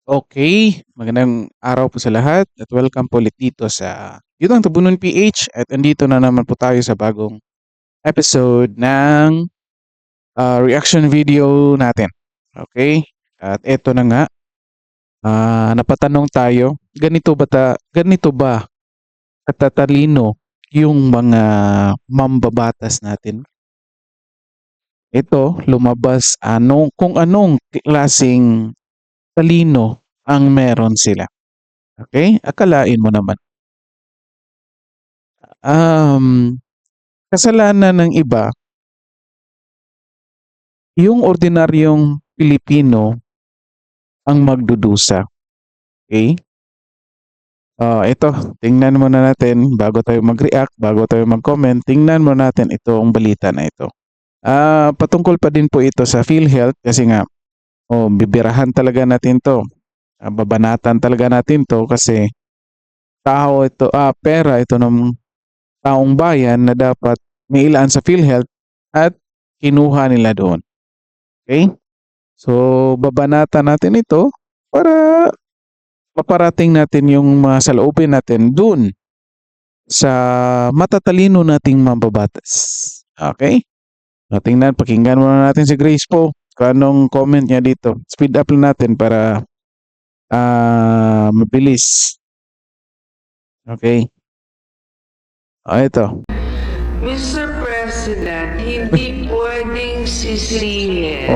Okay, magandang araw po sa lahat at welcome po ulit dito sa Yutang Tabunan PH at andito na naman po tayo sa bagong episode ng reaction video natin. Okay? At eto na nga, napatanong tayo, ganito ba katatalino yung mga mambabatas natin? Ito lumabas kung anong klaseng talino ang meron sila. Okay? Akalain mo naman. Um, Kasalanan ng iba, yung ordinaryong Pilipino ang magdudusa, okey? Ito tingnan muna natin bago tayo mag-react, bago tayo mag-comment, tingnan muna natin itong balita na ito. Patungkol pa din po ito sa PhilHealth kasi nga, bibirahan talaga natin 'to, babanatan talaga natin 'to kasi pera ito ng taong bayan na dapat mailaan sa PhilHealth at kinuha nila doon, okey? So, babanatan natin ito para maparating natin yung mga saloobin natin dun sa matatalino nating mambabatas. Okay? So, pakinggan muna natin si Grace po kung anong comment niya dito. Speed up lang natin para mabilis. Okay? Ito. Mr. President, hindi pwedeng sisihin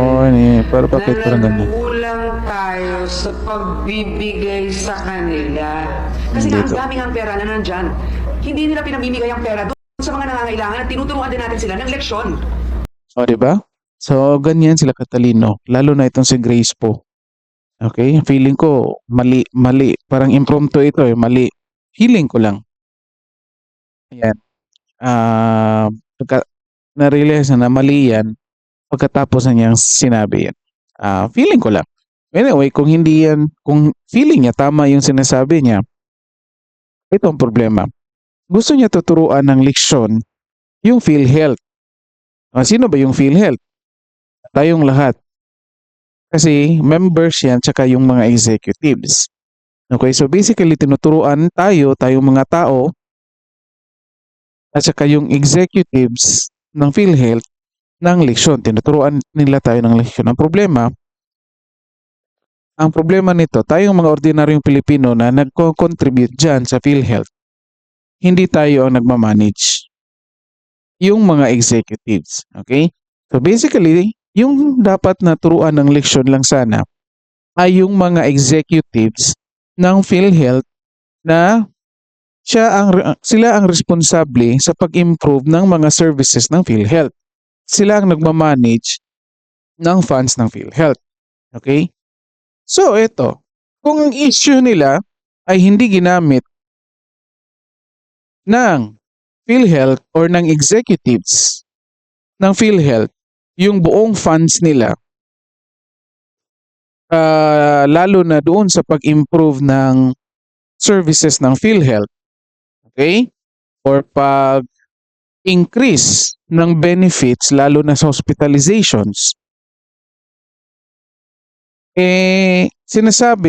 Pero na bakit parang ganyan? nagkulang tayo sa pagbibigay sa kanila. Kasi nga, ang Dito. daming ang pera na nandyan. Hindi nila pinamimigay ang pera doon sa mga nangangailangan at tinuturuan din natin sila ng leksyon. O, di ba? So, ganyan sila katalino. Lalo na itong si Grace po. Okay? Feeling ko, mali. Parang impromptu ito eh, mali. Feeling ko lang. Ayan. Ah, pagka na-realize na mali yan, pagkatapos na niyang sinabi yan. Feeling ko lang. Anyway, kung feeling niya tama yung sinasabi niya, ito ang problema. Gusto niya tuturuan ng leksyon yung PhilHealth. Sino ba yung PhilHealth? Tayong lahat. Kasi members yan tsaka yung mga executives. Okay, so basically tinuturuan tayong mga tao at saka yung executives ng PhilHealth ng leksyon. Tinuturuan nila tayo ng leksyon. Ang problema nito, tayong mga ordinaryong Pilipino na nagko-contribute dyan sa PhilHealth, hindi tayo ang nagmamanage. Yung mga executives. Okay? So basically, yung dapat na turuan ng leksyon lang sana ay yung mga executives ng PhilHealth na sila ang responsable sa pag-improve ng mga services ng PhilHealth. Sila ang nagmamanage ng funds ng PhilHealth. Okay? So ito, kung ang issue nila ay hindi ginamit ng PhilHealth or ng executives ng PhilHealth yung buong funds nila, lalo na doon sa pag-improve ng services ng PhilHealth, okay? Or pag-increase ng benefits lalo na sa hospitalizations,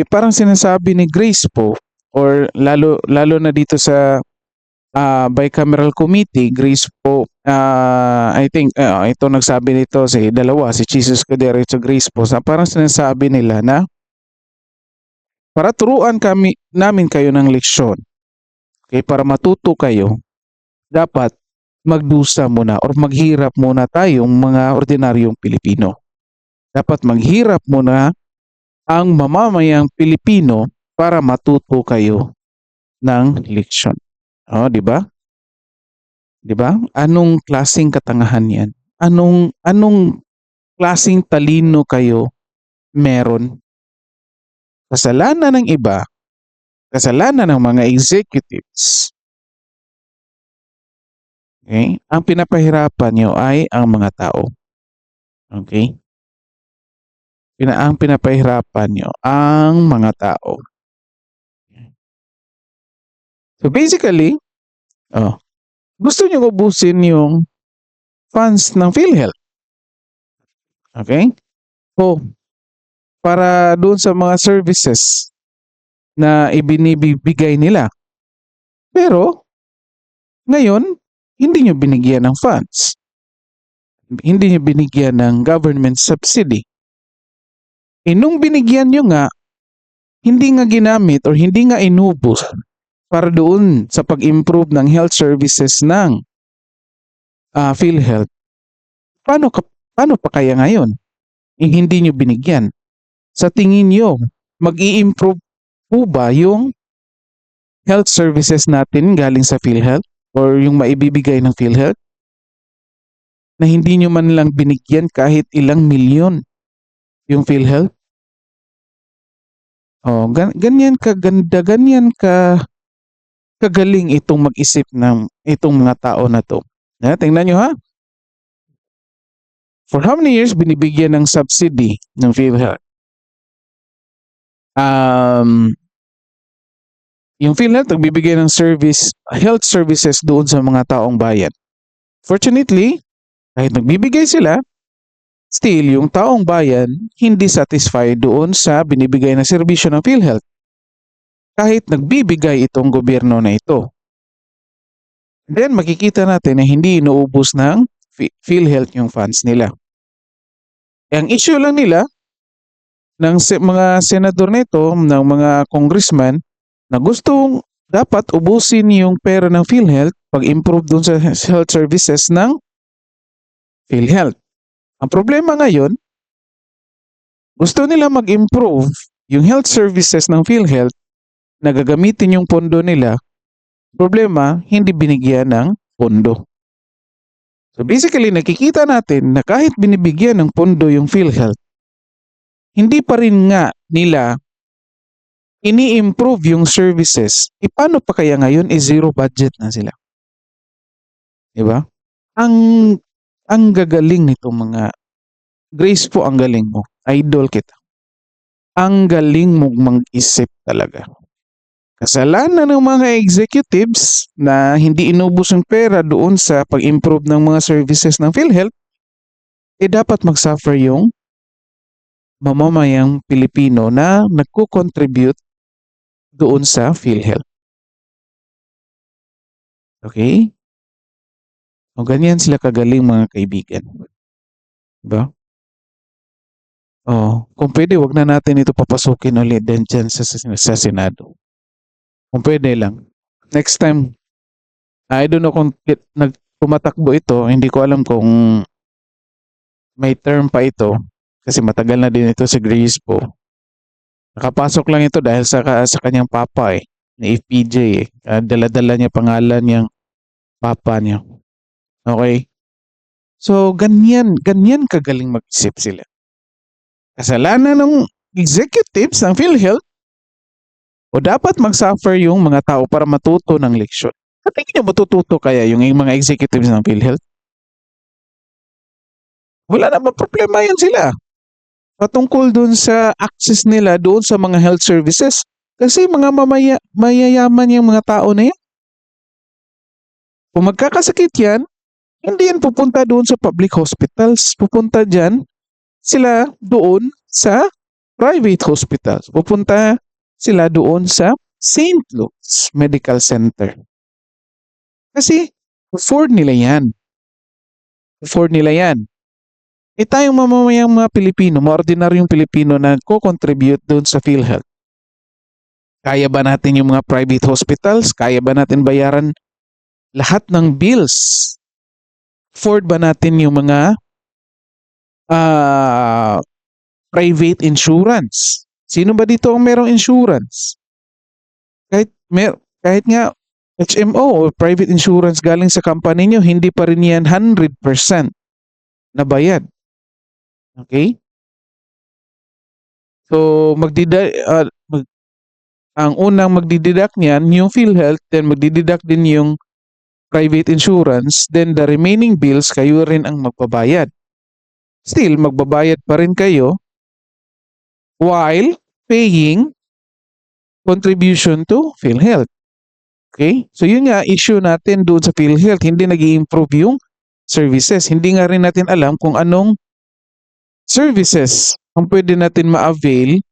parang sinasabi ni Grace po or lalo na dito sa bicameral committee, Grace po, I think ito nagsabi nito si Jesus Escudero at Grace po, parang sinasabi nila na para turuan namin kayo ng leksyon, okay, para matuto kayo, dapat magdusa muna or maghirap muna tayong mga ordinaryong Pilipino. Dapat maghirap muna ang mamamayang Pilipino para matuto kayo ng leksyon. Di ba? 'Di ba? Anong klaseng katangahan 'yan? Anong klaseng talino kayo meron? Kasalanan ng iba, kasalanan ng mga executives. Okay? Ang pinapahirapan niyo ay ang mga tao. Okay? Ang pinapahirapan niyo ang mga tao. So basically, gusto niyo ubusin yung funds ng PhilHealth. Okay? So, para doon sa mga services na ibinibigay nila. Pero ngayon, hindi nyo binigyan ng funds. Hindi nyo binigyan ng government subsidy. Nung binigyan nyo nga, hindi nga ginamit or hindi nga inubos para doon sa pag-improve ng health services ng PhilHealth. Paano pa kaya ngayon? Hindi nyo binigyan. Sa tingin nyo, mag-i-improve po ba yung health services natin galing sa PhilHealth or yung maibibigay ng PhilHealth na hindi nyo man lang binigyan kahit ilang milyon yung PhilHealth? Oh, ganyan kaganda, ganyan kagaling itong mag-isip ng itong mga tao na to. Tingnan nyo ha. For how many years binibigyan ng subsidy ng PhilHealth? Yung PhilHealth nagbibigay ng health services doon sa mga taong bayan. Fortunately, kahit nagbibigay sila, still yung taong bayan hindi satisfied doon sa binibigay na serbisyo ng PhilHealth. Kahit nagbibigay itong gobyerno na ito. Then makikita natin na hindi inuubos ng PhilHealth yung funds nila. Ang issue lang nila ng mga senador nito, ng mga congressman na gustong dapat ubusin yung pera ng PhilHealth pag-improve dun sa health services ng PhilHealth. Ang problema ngayon, gusto nila mag-improve yung health services ng PhilHealth na gagamitin yung pondo nila. Problema, hindi binigyan ng pondo. So basically, nakikita natin na kahit binibigyan ng pondo yung PhilHealth, hindi pa rin nga nila ini-improve yung services. Paano pa kaya ngayon zero budget na sila? Diba? Ang gagaling nitong mga Grace po, ang galing mo. Idol kita. Ang galing mong mag-isip talaga. Kasalanan ng mga executives na hindi inubos yung pera doon sa pag-improve ng mga services ng PhilHealth, dapat mag-suffer yung mamamayang Pilipino na nagko-contribute doon sa PhilHealth. Okay? O ganyan sila kagaling mga kaibigan. Diba? Kung pwede, wag na natin ito papasukin ulit din dyan sa Senado. Kung pwede lang. Next time, I don't know kung tumatakbo ito, hindi ko alam kung may term pa ito kasi matagal na din ito si Grace po. Nakapasok lang ito dahil sa kanyang papa ni FPJ dala-dala niya pangalan niyang papa niya. Okay? So, ganyan kagaling mag-isip sila. Kasalanan ng executives ng PhilHealth o dapat mag-suffer yung mga tao para matuto ng leksyon. At tingin niyo matututo kaya yung mga executives ng PhilHealth? Wala naman problema yan sila. Patungkol dun sa access nila doon sa mga health services. Kasi mga mayayaman yung mga tao na yan. Kung magkakasakit yan, hindi yan pupunta doon sa public hospitals. Pupunta dyan sila doon sa private hospitals. Pupunta sila doon sa St. Luke's Medical Center. Kasi afford nila yan. Tayong mamamayang mga Pilipino, mga ordinaryong Pilipino na co-contribute doon sa PhilHealth. Kaya ba natin yung mga private hospitals? Kaya ba natin bayaran lahat ng bills? Afford ba natin yung mga private insurance? Sino ba dito ang merong insurance? Kahit nga HMO o private insurance galing sa company nyo, hindi pa rin yan 100% na bayad. Okay? So, ang unang magdideduct niyan, yung PhilHealth, then magdideduct din yung private insurance, then the remaining bills, kayo rin ang magbabayad. Still, magbabayad pa rin kayo while paying contribution to PhilHealth. Okay? So, yun nga, issue natin doon sa PhilHealth. Hindi nag-i-improve yung services. Hindi nga rin natin alam kung anong services ang pwede natin ma-avail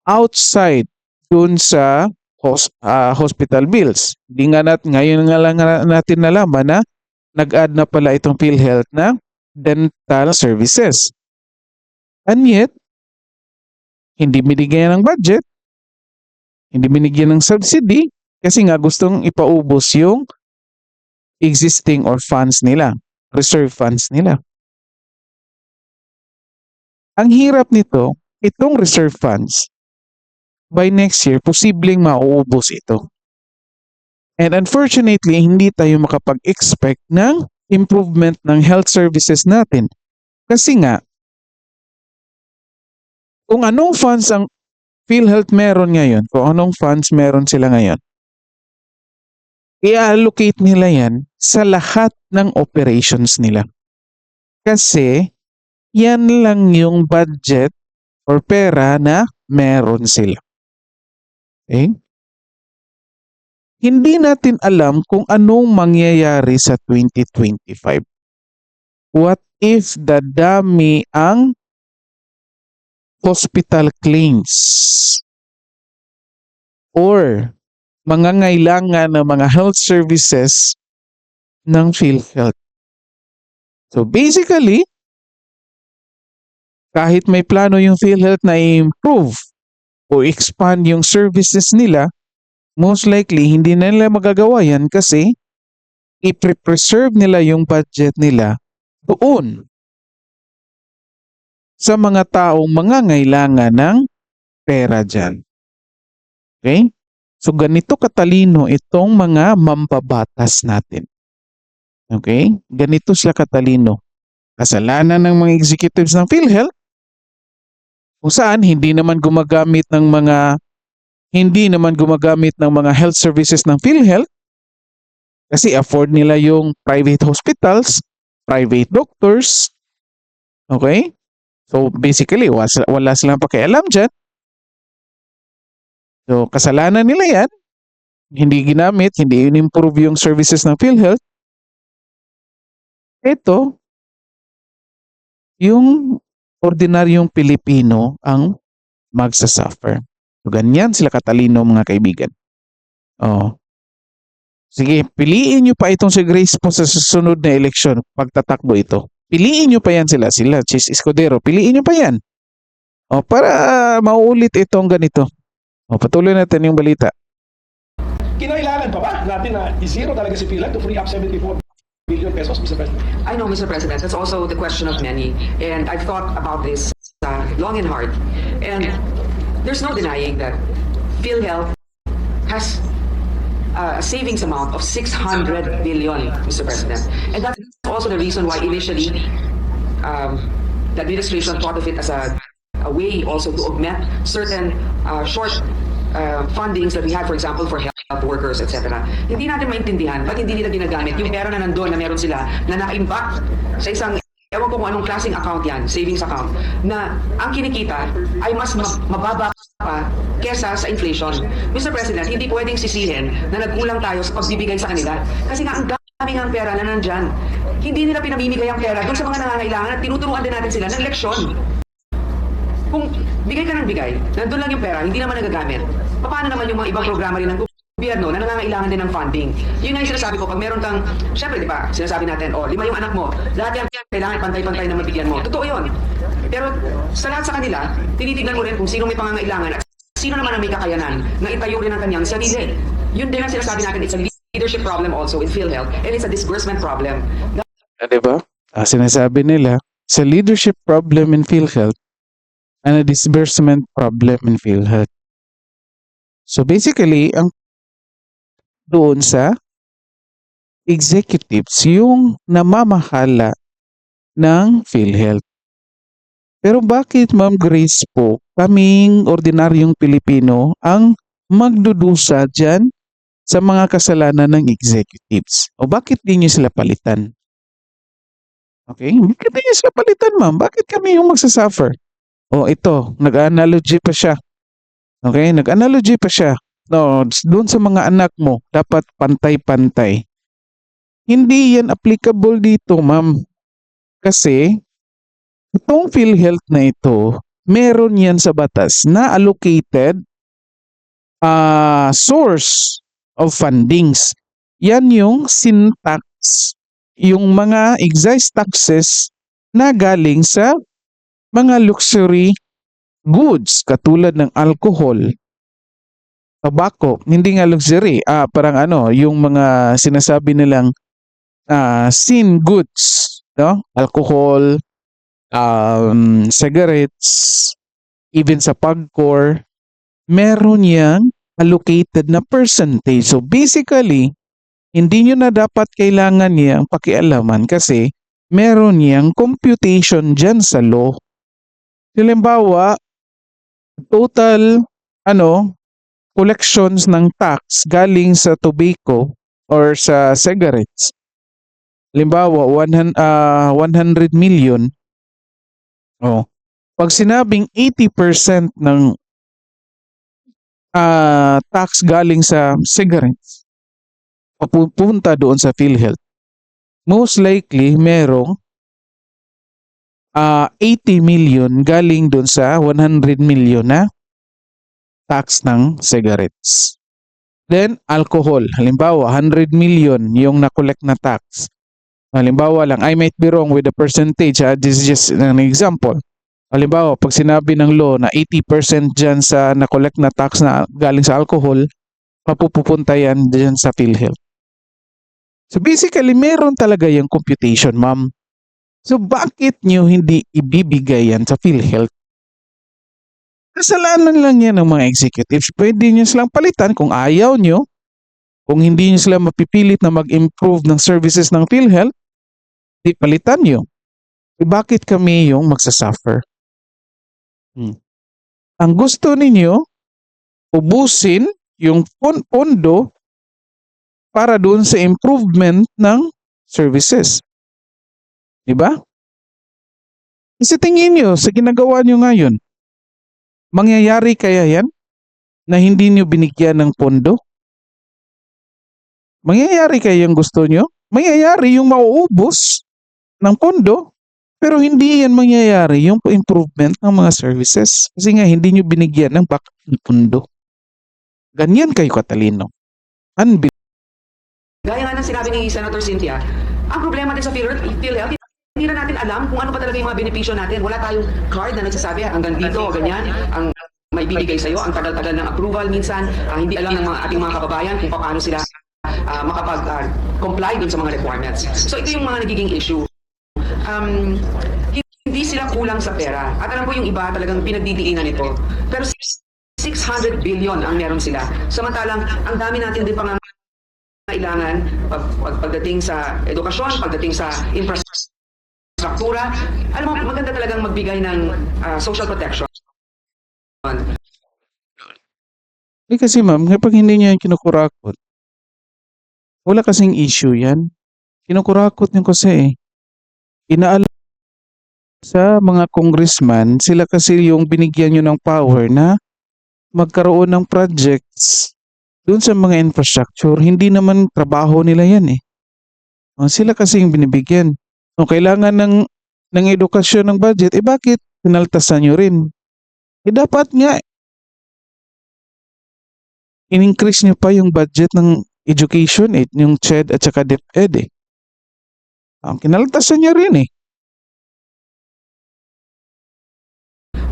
outside dun sa hospital bills. Ngayon nga lang natin nalaman na nag-add na pala itong PhilHealth na dental services. And yet, hindi binigyan ng budget, hindi binigyan ng subsidy kasi nga gustong ipaubos yung existing or funds nila, reserve funds nila. Ang hirap nito, itong reserve funds, by next year, posibleng mauubos ito. And unfortunately, hindi tayo makapag-expect ng improvement ng health services natin. Kasi nga, kung anong funds ang PhilHealth meron ngayon, kung anong funds meron sila ngayon, i-allocate nila yan sa lahat ng operations nila. Kasi, yan lang yung budget or pera na meron sila. Okay? Hindi natin alam kung anong mangyayari sa 2025. What if dadami ang hospital claims or mangangailangan ng mga health services ng PhilHealth? So basically, kahit may plano yung PhilHealth na i-improve o expand yung services nila, most likely hindi na nila magagawa yan kasi i-preserve nila yung budget nila doon sa mga taong mangangailangan ng pera dyan. Okay? So ganito katalino itong mga mambabatas natin. Okay? Ganito sila katalino. Kasalanan ng mga executives ng PhilHealth kung saan hindi naman gumagamit ng mga health services ng PhilHealth kasi afford nila yung private hospitals, private doctors. Okay? So basically, wala silang pakialam dyan. So kasalanan nila yan. Hindi ginamit, hindi in-improve yung services ng PhilHealth. Ito, yung ordinaryong Pilipino ang magsasuffer. So ganyan sila katalino mga kaibigan. Oh. Sige, piliin nyo pa itong si Grace po sa susunod na eleksyon pagtatakbo ito. Piliin nyo pa yan sila, Chis Escudero. Piliin nyo pa yan. O, para mauulit itong ganito. O, patuloy natin yung balita. Kinailangan pa ba natin na i-zero talaga si PhilHealth to free up 74 billion pesos, Mr. President? I know, Mr. President, that's also the question of many. And I've thought about this long and hard. And there's no denying that PhilHealth has a savings amount of 600 billion, Mr. President. And that's also the reason why initially the administration thought of it as a way also to augment certain short fundings that we had, for example, for health workers, etc. Hindi natin maintindihan ba't hindi nila ginagamit yung pera na nandun na meron sila na naka-impact sa isang, ewan ko kung anong klaseng account yan, savings account, na ang kinikita ay mas mababa pa kesa sa inflation. Mr. President, hindi pwedeng sisihin na nagkulang tayo sa pagbibigay sa kanila kasi nga ang dami ng pera na nandyan. Hindi nila pinamimigay ang pera doon sa mga nangangailangan at tinuturuan din natin sila ng leksyon. Kung bigay ka ng bigay, nandun lang yung pera, hindi naman nagagamit. Paano naman yung mga ibang programa rin ng gobyerno na nangangailangan din ng funding? Yun nga yung sinasabi ko, pag meron kang, syempre di ba, sinasabi natin, 5 yung anak mo, lahat yan kailangan pantay-pantay na mabigyan mo. Totoo yun. Pero sa lahat sa kanila, tinitignan mo rin kung sino may pangangailangan at sino naman ang may kakayanan na itayo rin ang kanyang sarili. Yun din ang sinasabi natin, it's a leadership problem also with PhilHealth and it's a disbursement problem. Diba? Sinasabi nila, sa leadership problem in PhilHealth and a disbursement problem in PhilHealth. So basically, ang doon sa executives yung namamahala ng PhilHealth. Pero bakit, Ma'am Grace po, kaming ordinaryong Pilipino ang magdudusa dyan sa mga kasalanan ng executives? O bakit di nyo sila palitan? Okay? Bakit di nyo sila palitan, ma'am? Bakit kami yung magsasuffer? O ito, nag-analogy pa siya. Okay? Nag-analogy pa siya. No, doon sa mga anak mo, dapat pantay-pantay. Hindi yan applicable dito, ma'am. Kasi, Itong PhilHealth na ito, meron yan sa batas na allocated source of fundings. Yan yung sin tax, yung mga excise taxes na galing sa mga luxury goods katulad ng alcohol, tobacco, hindi nga luxury, parang yung mga sinasabi nilang sin goods, no? Alcohol, cigarettes, even sa pagcore, meron yang allocated na percentage. So basically, hindi nyo na dapat kailangan niyang pakialaman kasi meron yang computation dyan sa law. Halimbawa, total collections ng tax galing sa tobacco or sa cigarettes. Halimbawa, 100 million. Pag sinabing 80% ng tax galing sa cigarettes, papupunta doon sa PhilHealth, most likely merong 80 million galing doon sa 100 million na tax ng cigarettes. Then, alcohol. Halimbawa, 100 million yung na-collect na tax. Halimbawa lang, I might be wrong with the percentage. This is just an example. Halimbawa, pag sinabi ng law na 80% dyan sa na-collect na tax na galing sa alcohol, mapupunta yan dyan sa PhilHealth. So basically, meron talaga yung computation, ma'am. So bakit nyo hindi ibibigay yan sa PhilHealth? Kasalanan lang yan ng mga executives. Pwede nyo silang palitan kung ayaw nyo. Kung hindi nyo sila mapipilit na mag-improve ng services ng PhilHealth, di palitan nyo. Bakit kami yung magsasuffer? Ang gusto ninyo, ubusin yung pondo para doon sa improvement ng services. Diba? Kasi tingin nyo sa ginagawa nyo ngayon, mangyayari kaya yan na hindi nyo binigyan ng pondo? Mangyayari kaya yung gusto nyo? Mangyayari yung mauubos ng pondo, pero hindi yan mangyayari yung improvement ng mga services. Kasi nga hindi nyo binigyan ng pondo. Ganyan kayo katalino. Gaya nga ng sinabi ni Senator Cynthia, ang problema din sa PhilHealth, hindi na natin alam kung ano pa talaga yung mga benepisyo natin. Wala tayong card na nagsasabi hanggang dito, ganyan, ang may bibigay sa'yo, ang tagal-tagal ng approval minsan, hindi alam ng ating mga kababayan kung paano sila makapag-comply dun sa mga requirements. So ito yung mga nagiging issue. Hindi sila kulang sa pera. At alam ko yung iba talagang pinagdidiinan ito. Pero 600 billion ang meron sila. Samantalang ang dami natin din pangangailangan pagdating sa edukasyon, pagdating sa infrastruktura. Alam mo, maganda talagang magbigay ng social protection. Kasi ma'am, kapag hindi niya kinukurakot, wala kasing issue yan. Kinukurakot niyo kasi inaalam sa mga congressman, sila kasi yung binigyan nyo ng power na magkaroon ng projects doon sa mga infrastructure. Hindi naman trabaho nila yan eh. Sila kasi yung binibigyan. Kailangan ng edukasyon ng budget, bakit pinaltasan nyo rin? Dapat nga in-increase nyo pa yung budget ng education yung CHED at saka DepEd kinaltasan nyo rin eh.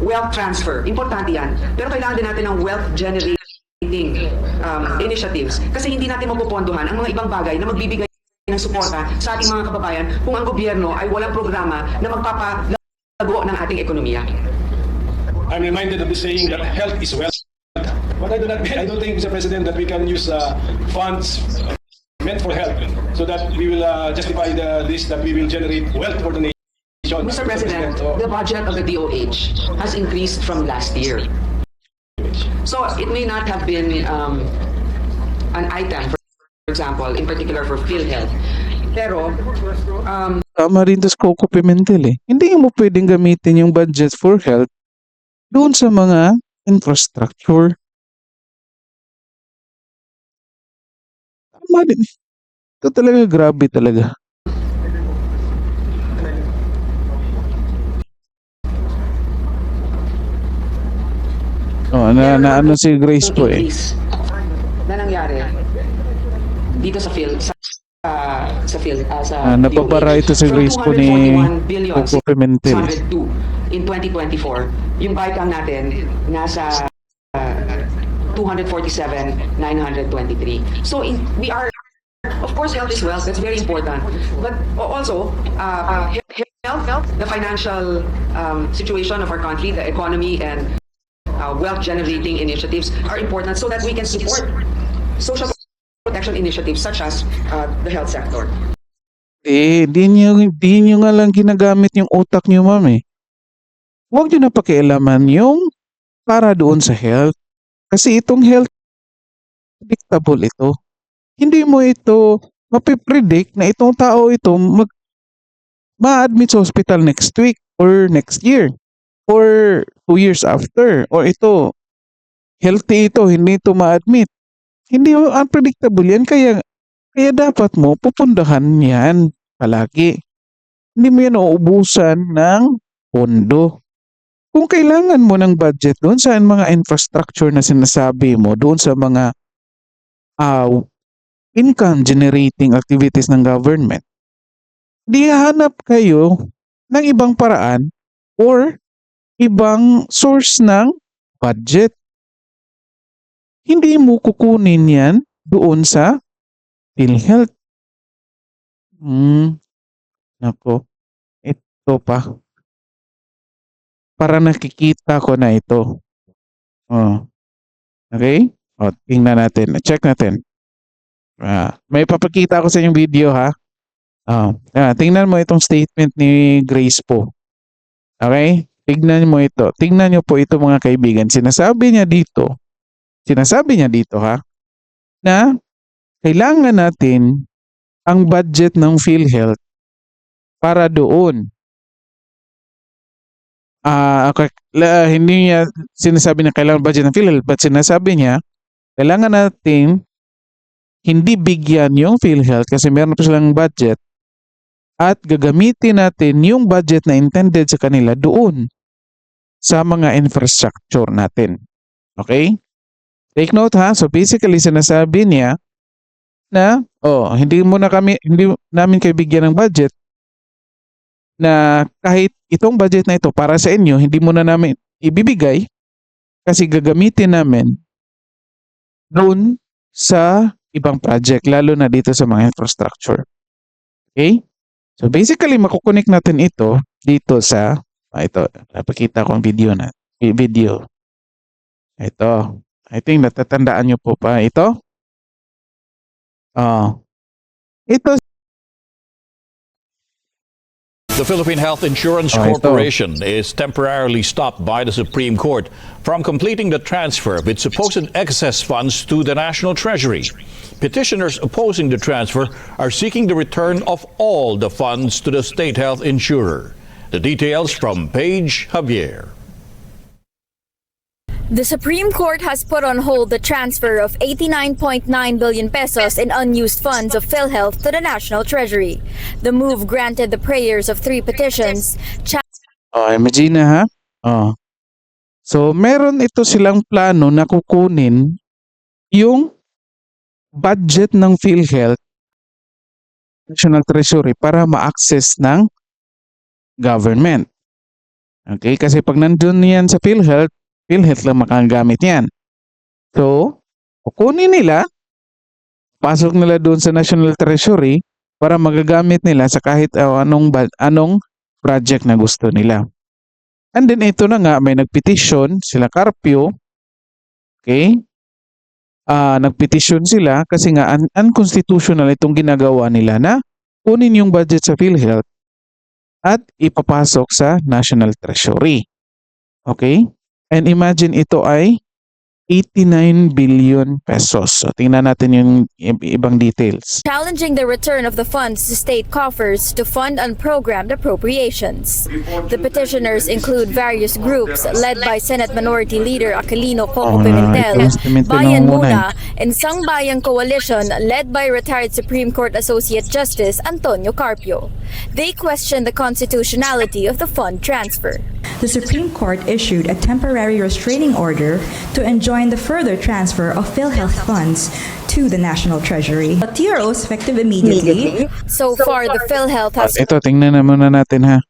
Wealth transfer, importante yan. Pero kailangan din natin ng wealth generating initiatives kasi hindi natin mapupondohan ang mga ibang bagay na magbibigay ng suporta sa ating mga kababayan kung ang gobyerno ay walang programa na magpapalago ng ating ekonomiya. I'm reminded of the saying that health is wealth. But I don't think, Mr. President, that we can use funds meant for health so that we will justify this, that we will generate wealth for the nation. Mr. President, the budget of the DOH has increased from last year. So it may not have been an item, for example, in particular for PhilHealth. Pero, tama rin sa Coco Pimentel eh. Hindi mo pwedeng gamitin yung budget for health doon sa mga infrastructure. Tama din. Ito talaga grabe talaga. Na ano si Grace po eh. increase na nangyari dito sa Nababara ito si Grace po ni 241 billion Coco Pimentel. 602 in 2024. Yung bike natin nasa 247,923. So we are, of course, health is wealth. That's very important. But also, health, the financial situation of our country, the economy, and wealth-generating initiatives are important so that we can support social protection initiatives such as the health sector. Di nyo nga lang ginagamit yung utak nyo, ma'am eh. Huwag nyo na pakialaman yung para doon sa health. Kasi itong health, predictable ito. Hindi mo ito mapipredict na itong tao ito ma-admit sa hospital next week or next year or 2 years after. Or ito, healthy ito, hindi ito ma-admit. Hindi unpredictable yan. Kaya dapat mo pupundahan yan palagi. Hindi mo yan uubusan ng pondo. Kung kailangan mo ng budget doon sa mga infrastructure na sinasabi mo, doon sa mga income generating activities ng government, di hanap kayo ng ibang paraan or ibang source ng budget. Hindi mo kukunin yan doon sa PhilHealth. Nako, ito pa. Para nakikita ko na ito. Okay? Tingnan natin. Check natin. May papakita ko sa inyong video ha. Tingnan mo itong statement ni Grace po. Okay? Tingnan mo ito. Tingnan niyo po ito mga kaibigan. Sinasabi niya dito ha, na kailangan natin ang budget ng PhilHealth para doon. Hindi niya sinasabi na kailangan budget ng PhilHealth, but sinasabi niya kailangan natin hindi bigyan yung PhilHealth kasi meron pa silang budget at gagamitin natin yung budget na intended sa kanila doon sa mga infrastructure natin. Okay? Take note ha. So basically sinasabi niya na hindi namin kayo bigyan ng budget na kahit itong budget na ito para sa inyo, hindi mo na namin ibibigay kasi gagamitin namin doon sa ibang project, lalo na dito sa mga infrastructure. Okay? So basically, makukunik natin ito dito sa, ito, napakita ko ang video. Ito. I think natatandaan nyo po pa ito. Ito. The Philippine Health Insurance Corporation is temporarily stopped by the Supreme Court from completing the transfer of its supposed excess funds to the National Treasury. Petitioners opposing the transfer are seeking the return of all the funds to the state health insurer. The details from Paige Javier. The Supreme Court has put on hold the transfer of 89.9 billion pesos in unused funds of PhilHealth to the National Treasury. The move granted the prayers of 3 petitions. Imagine ha? So, meron ito silang plano na kukunin yung budget ng PhilHealth National Treasury para ma-access ng government. Okay? Kasi pag nandun yan sa PhilHealth lang makagamit yan. So, kukunin nila, pasok nila doon sa National Treasury para magagamit nila sa kahit anong project na gusto nila. And then ito na nga, may nagpetition sila Carpio. Okay? Nagpetition sila kasi nga unconstitutional itong ginagawa nila na kunin yung budget sa PhilHealth at ipapasok sa National Treasury. Okay? And imagine ito ay 89 billion pesos. So tingnan natin yung ibang details. Challenging the return of the funds to state coffers to fund unprogrammed appropriations. The petitioners include various groups led by Senate Minority Leader Aquilino Coco Pimentel, Bayan Muna, and Sangbayang Coalition led by retired Supreme Court Associate Justice Antonio Carpio. They questioned the constitutionality of the fund transfer. The Supreme Court issued a temporary restraining order to enjoin the further transfer of PhilHealth funds to the National Treasury. The TROs effective immediately. So far, the PhilHealth has Ito, tingnan na muna natin ha.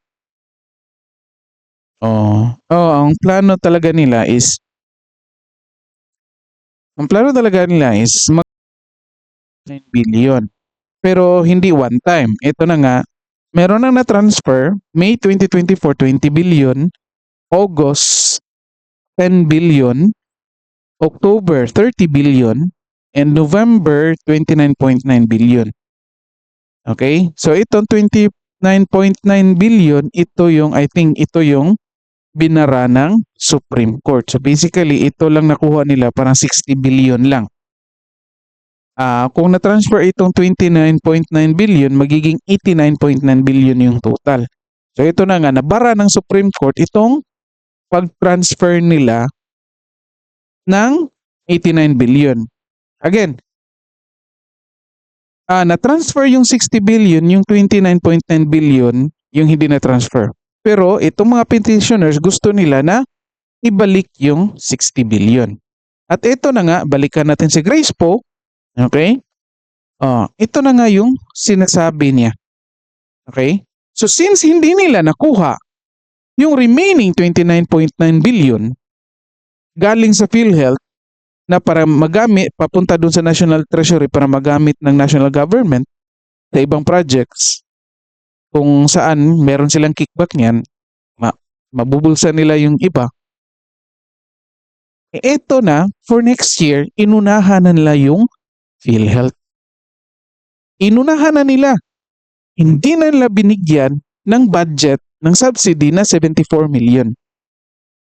Ang plano talaga nila is mag 9 billion. Pero hindi one time. Ito na nga, meron nang na-transfer May 2024 20 billion, August 10 billion, October 30 billion, and November 29.9 billion. Okay? So itong 29.9 billion, I think ito yung binara ng Supreme Court. So basically, ito lang nakuha nila, parang 60 billion lang. Kung na-transfer itong 29.9 billion, magiging 89.9 billion yung total. So ito na nga, nabara ng Supreme Court itong pag-transfer nila ng 89 billion. Again, na-transfer yung 60 billion, yung 29.9 billion, yung hindi na-transfer. Pero itong mga petitioners gusto nila na ibalik yung 60 billion. At ito na nga, balikan natin si Grace Poe. Okay? Ito na nga yung sinasabi niya. Okay? So since hindi nila nakuha yung remaining 29.9 billion galing sa PhilHealth na para magamit, papunta dun sa National Treasury para magamit ng national government sa ibang projects, kung saan meron silang kickback niyan, mabubulsa nila yung iba. Ito na, for next year, inunahan na nila yung PhilHealth. Inunahan na nila. Hindi na nila binigyan ng budget ng subsidy na 74 million.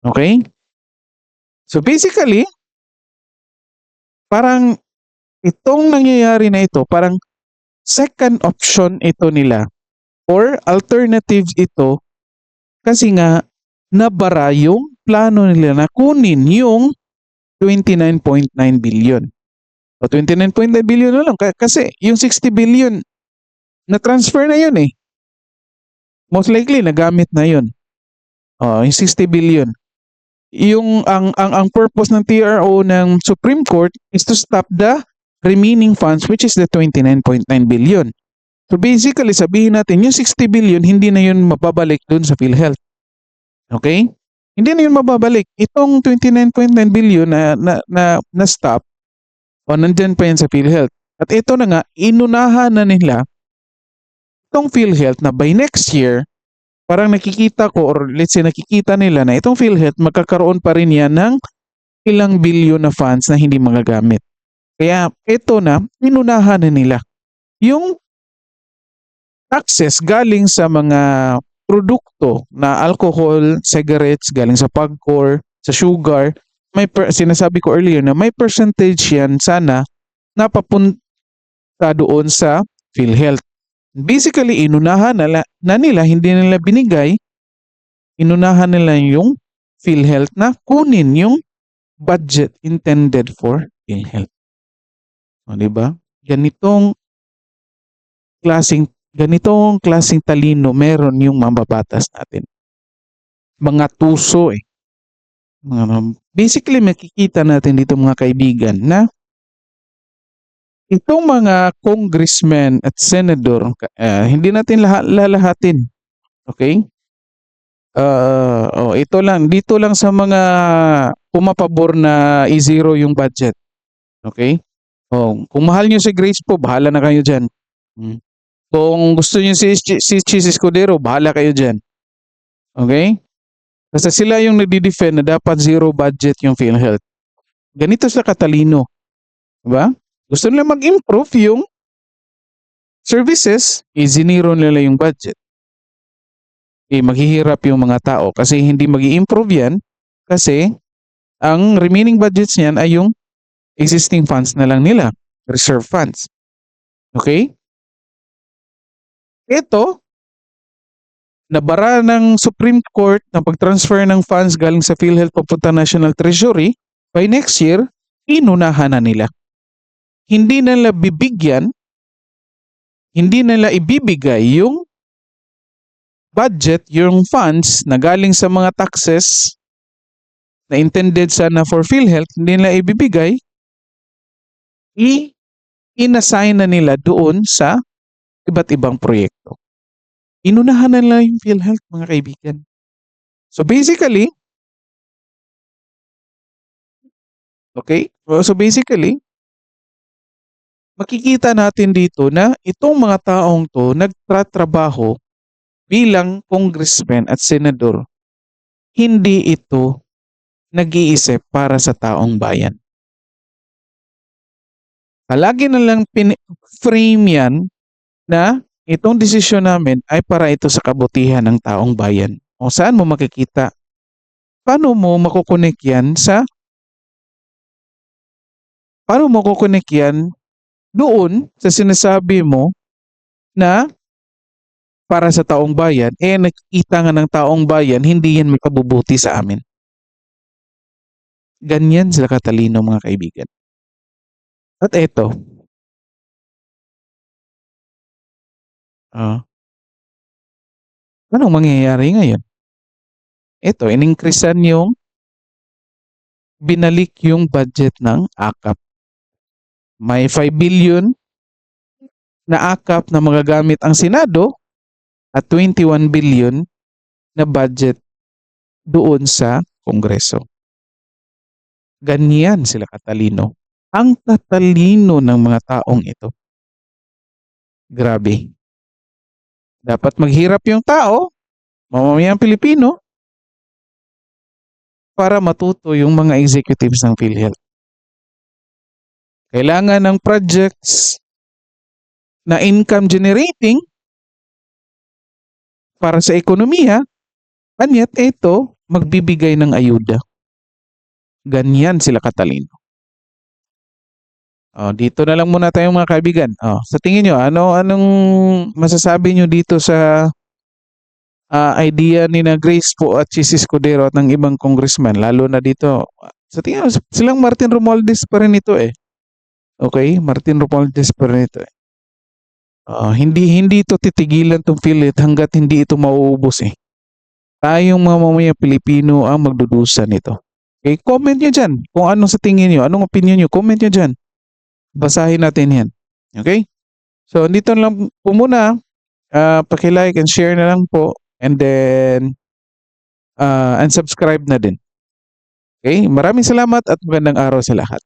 Okay? So basically, parang itong nangyayari na ito, parang second option ito nila or alternatives ito kasi nga nabara yung plano nila na kunin yung 29.9 billion. O 29.9 billion na lang kasi yung 60 billion na-transfer na yun eh. Most likely nagamit na yun. Yung 60 billion. Yung ang purpose ng TRO ng Supreme Court is to stop the remaining funds, which is the 29.9 billion. So basically, sabihin natin, yung 60 billion, hindi na yun mababalik dun sa PhilHealth. Okay? Hindi na yun mababalik. Itong 29.9 billion na stop, nandyan pa yan sa PhilHealth. At ito na nga, inunahan na nila itong PhilHealth na by next year, parang nakikita ko, or let's say nakikita nila na itong PhilHealth, magkakaroon pa rin yan ng ilang billion na funds na hindi magagamit. Kaya ito na, inunahan na nila. Yung taxes galing sa mga produkto na alcohol, cigarettes, galing sa PAGCOR, sa sugar, sinasabi ko earlier na may percentage yan sana na papunta doon sa PhilHealth. Basically, inunahan na nila, hindi nila binigay, inunahan nila yung PhilHealth na kunin yung budget intended for PhilHealth. O, diba? Ganitong klaseng talino meron yung mambabatas natin. Mga tuso eh. Basically, makikita natin dito mga kaibigan na itong mga congressmen at senador, hindi natin lalahatin. Okay? Ito lang, dito lang sa mga pumapabor na i-zero yung budget. Okay? Kung mahal nyo si Grace Poe, bahala na kayo dyan. Kung gusto niyo si Chis Escudero, bahala kayo dyan. Okay? Basta sila yung nagdi-defend na dapat zero budget yung PhilHealth. Ganito sila katalino. Diba? Gusto nila mag-improve yung services, zinero nila yung budget. Maghihirap yung mga tao kasi hindi mag-i-improve yan kasi ang remaining budgets niyan ay yung existing funds na lang nila, reserve funds. Okay? Ito, nabara ng Supreme Court na pag-transfer ng funds galing sa PhilHealth papunta National Treasury, by next year, inunahan na nila. hindi nila ibibigay yung budget, yung funds na galing sa mga taxes na intended sana for PhilHealth, hindi nila ibibigay, inassign na nila doon sa iba't ibang proyekto. Inunahan na nila yung PhilHealth, mga kaibigan. So basically, makikita natin dito na itong mga taong to nagtatrabaho bilang congressman at senador, hindi ito nag-iisip para sa taong bayan. Palagi na lang frame yan na itong desisyon namin ay para ito sa kabutihan ng taong bayan. O saan mo makikita? Paano mo makukonek yan doon sa sinasabi mo na para sa taong bayan, nakikita nga ng taong bayan, hindi yan makabubuti sa amin. Ganyan sila katalino, mga kaibigan. At eto, anong mangyayari ngayon? Ito, in-increasean binalik yung budget ng AKAP. May 5 billion na AKAP na magagamit ang Senado at 21 billion na budget doon sa Kongreso. Ganyan sila katalino. Ang tatalino ng mga taong ito. Grabe. Dapat maghirap yung tao, mamamayang Pilipino, para matuto yung mga executives ng PhilHealth. Kailangan ng projects na income generating para sa ekonomiya, anyat ito magbibigay ng ayuda. Ganyan sila katalino. Dito na lang muna tayo, mga kaibigan. Sa tingin nyo, anong masasabi nyo dito sa idea ni na Grace po at Chis Escudero at ng ibang congressman, lalo na dito? Sa tingin nyo, silang Martin Romualdez pa rin ito eh. Okay? Martin Romualdez pa rin ito eh. Hindi ito titigilan tong PhilHealth hanggat hindi ito mauubos eh. Tayong mga mamamayang Pilipino ang magdudusa nito. Okay, comment nyo dyan kung anong sa tingin nyo, anong opinion nyo, comment nyo dyan. Basahin natin yan. Okay? So, dito lang po muna. Paki-like and share na lang po. And then, and subscribe na din. Okay? Maraming salamat at magandang araw sa lahat.